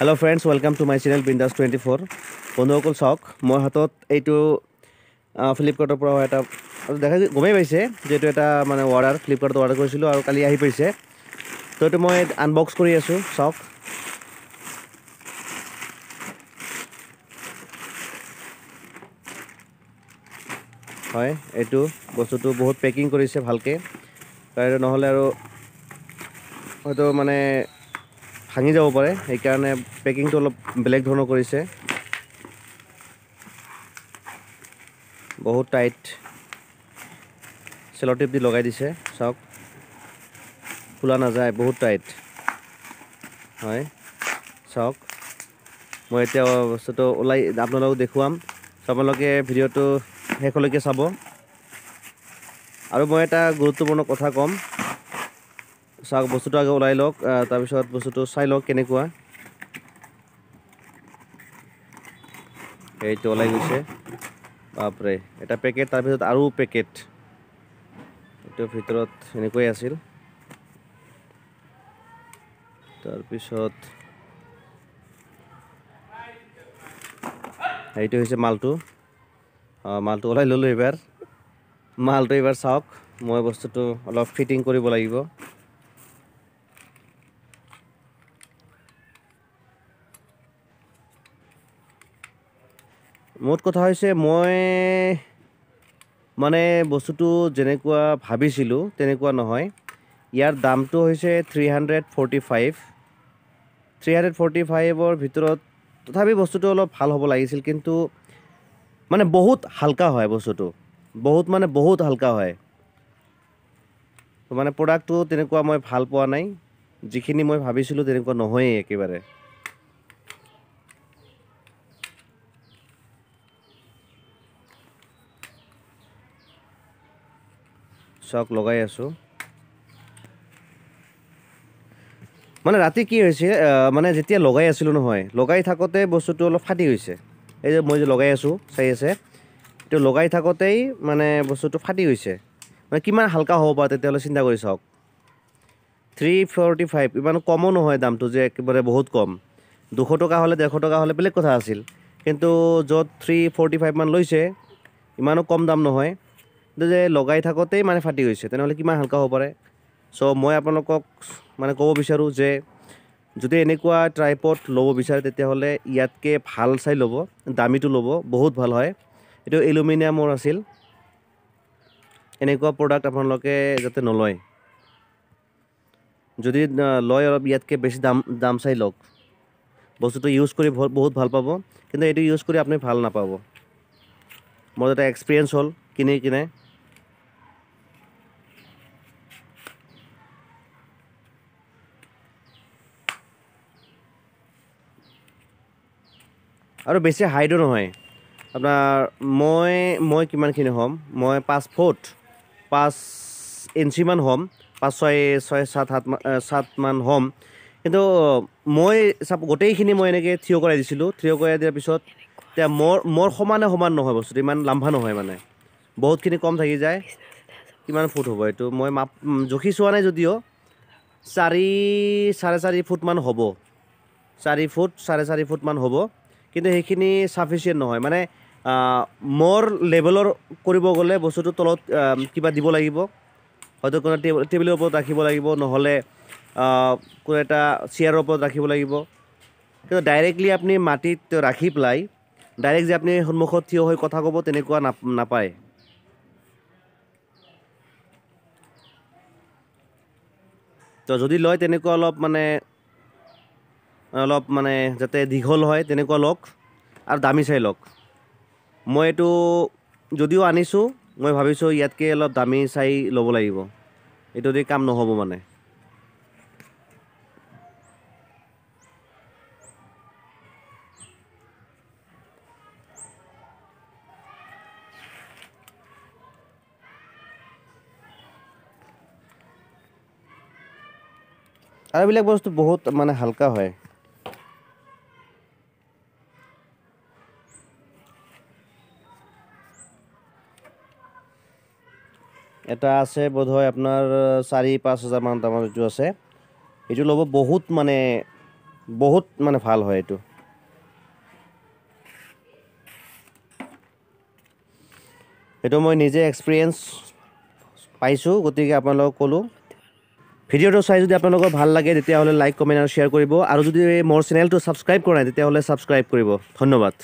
Hello friends, welcome to my channel Bindas 24. বন্ধুসকল চাওক মই হাতত এইটো ফ্লিপকাৰ্টৰ পৰা এটা দেখা গমেই পাইছে যেটো এটা মানে অৰ্ডাৰ ফ্লিপকাৰ্টত অৰ্ডাৰ কৰিছিলোঁ আৰু কালি আহি পাইছে তো এইটো মই আনবক্স কৰি আছোঁ চাওক হয় এইটো বস্তুটো বহুত পেকিং কৰিছে ভালকে কাৰণ নহলে আৰু হয়তো মানে ভাঙি যাব পাৰে এই কাৰণে পেকিংটো অলপ বেলেগ ধৰণৰ কৰিছে বহুত টাইট সেলো টেপ দি লগাই দিছে চাওক খোলা না যায় বহুত টাইট হয় চাওক মই এতিয়া বস্তুটো ওলাই আপোনালোকক দেখুৱাম আপোনালোকে ভিডিওটো শেষলৈকে চাব আৰু মই এটা গুৰুত্বপূৰ্ণ কথা ক'ম চাওক বস্তুটো আগে ওলাই লওক তাৰ পিছত বস্তুটো চাই লওক কেনেকুৱা এইটো ওলাই গৈছে বাপৰে এটা পেকেট তাৰ পিছত আৰু পেকেট এইটো ভিতৰত এনেকৈ আছিল তাৰ পিছত এইটো হৈছে মালটো মালটো ওলাই ললো এবাৰ মালটো এবাৰ চাওক মই বস্তুটো অলপ ফিটিং কৰিব লাগিব মোট কথা হৈছে মই মানে বস্তুটো যেনেকুৱা ভাবিছিলো তেনেকুৱা নহয় ইয়াৰ দামটো হৈছে 345 ৰ ভিতৰত তথাপি বস্তুটো অলপ ভাল হ'ব লাগিছিল কিন্তু মানে বহুত হালকা হয় বস্তুটো বহুত মানে বহুত হালকা হয় মানে প্ৰডাক্টটো তেনেকুৱা মই ভাল পোৱা নাই যিখিনি মই ভাবিছিলো তেনেকুৱা নহয় একেবাৰে চক লগাই আছো মানে ৰাতি কি হৈছে মানে যেতিয়া লগাই আছিলো নহয় লগাই থাকোতে বস্তুটো অলপ ফাটি গৈছে এই যে মই যে লগাই আছো চাই আছে তো লগাই থাকোতেই মানে বস্তুটো ফাটি গৈছে মানে কিমান হালকা হ'ব পাৰে তেতিয়ালে চিন্তা কৰি চাওক 345 ইমান কমো নহয় দামটো যে একেবাৰে বহুত কম 200 টকা হলে 150 টকা হলে বেলেগ কথা আছিল কিন্তু যত 345 মান লৈছে ইমানো কম দাম নহয় যে লগাই থাকোতেই মানে ফাটি গৈছে তেনেহলে কিমান হালকা হ'ব পাৰে সো মই আপোনালোকক মানে ক'ব বিচাৰো যে যদি এনেকুৱা ট্ৰাইপড ল'ব বিচাৰে তেতিয়াহলে ইয়াতকে ভাল চাই ল'ব দামীটো ল'ব বহুত ভাল হয় এটো এলুমিনিয়ামৰ আছিল এনেকুৱা প্ৰডাক্ট আপোনালোকে যাতে নলয় যদি লয় অলপ ইয়াতকে বেছি দাম চাই লওক বস্তুটো ইউজ কৰি বহুত ভাল পাব কিন্তু এটো ইউজ কৰি আপুনি ভাল নাপাব মোৰ এটা এক্সপেৰিয়েন্স হ'ল কিনে আৰু বেছি হাইডো নহয় আপোনাৰ মই কিমানখিনি হ'ম মই 5 ফুট 5 ইঞ্চি মান হ'ম 5 7 মান হ'ম কিন্তু মই গোটেইখিনি মই এনেকৈ থিয় কৰাই দিছিলোঁ থিয় কৰাই দিয়াৰ পিছত এতিয়া মোৰ সমান নহয় বস্তুটো ইমান লাম্বা নহয় মানে বহুতখিনি কম থাকি যায় কিমান ফুট হ'ব এইটো মই মাপ জখি চোৱা নাই যদিও 4.5 ফুট মান হ'ব 4 ফুট 4.5 ফুট মান হ'ব কিন্তু সেইখিনি সাফিচিয়েন্ট নহয় মানে মোৰ লেভেলৰ কৰিব গ'লে বস্তুটো তলত কিবা দিব লাগিব হয়তো কোনো টেবিলৰ ওপৰত ৰাখিব লাগিব নহলে কোনো এটা চেয়াৰৰ ওপৰত ৰাখিব লাগিব কিন্তু ডাইৰেক্টলি আপুনি মাটিত ৰাখি প্লাই ডাইৰেক্ট যে আপুনি সন্মুখত থিয় হৈ কথা ক'ব তেনেকুৱা নাপায় তো যদি লয় তেনেকুৱা অলপ মানে যাতে দীঘল হয় তেনেকুৱা লওক আৰু দামী চাই লওক মই এইটো যদিও আনিছোঁ মই ভাবিছোঁ ইয়াতকে অলপ দামী চাই ল'ব লাগিব এইটো দি কাম নহ'ব মানে আৰু এইবিলাক বস্তু বহুত মানে হালকা হয় এটা আছে বোধহয় আপোনাৰ 4-5 হাজাৰ মান দামৰ এইটো আছে এইটো ল'ব বহুত মানে বহুত মানে ভাল হয় এইটো এইটো মই নিজে এক্সপিৰিয়েঞ্চ পাইছোঁ গতিকে আপোনালোকক ক'লোঁ ভিডিঅ'টো চাই যদি আপোনালোকৰ ভাল লাগে তেতিয়াহ'লে লাইক কমেণ্ট আৰু শ্বেয়াৰ কৰিব আৰু যদি মোৰ চেনেলটো ছাবস্ক্ৰাইব কৰা নাই তেতিয়াহ'লে ছাবস্ক্ৰাইব কৰিব ধন্যবাদ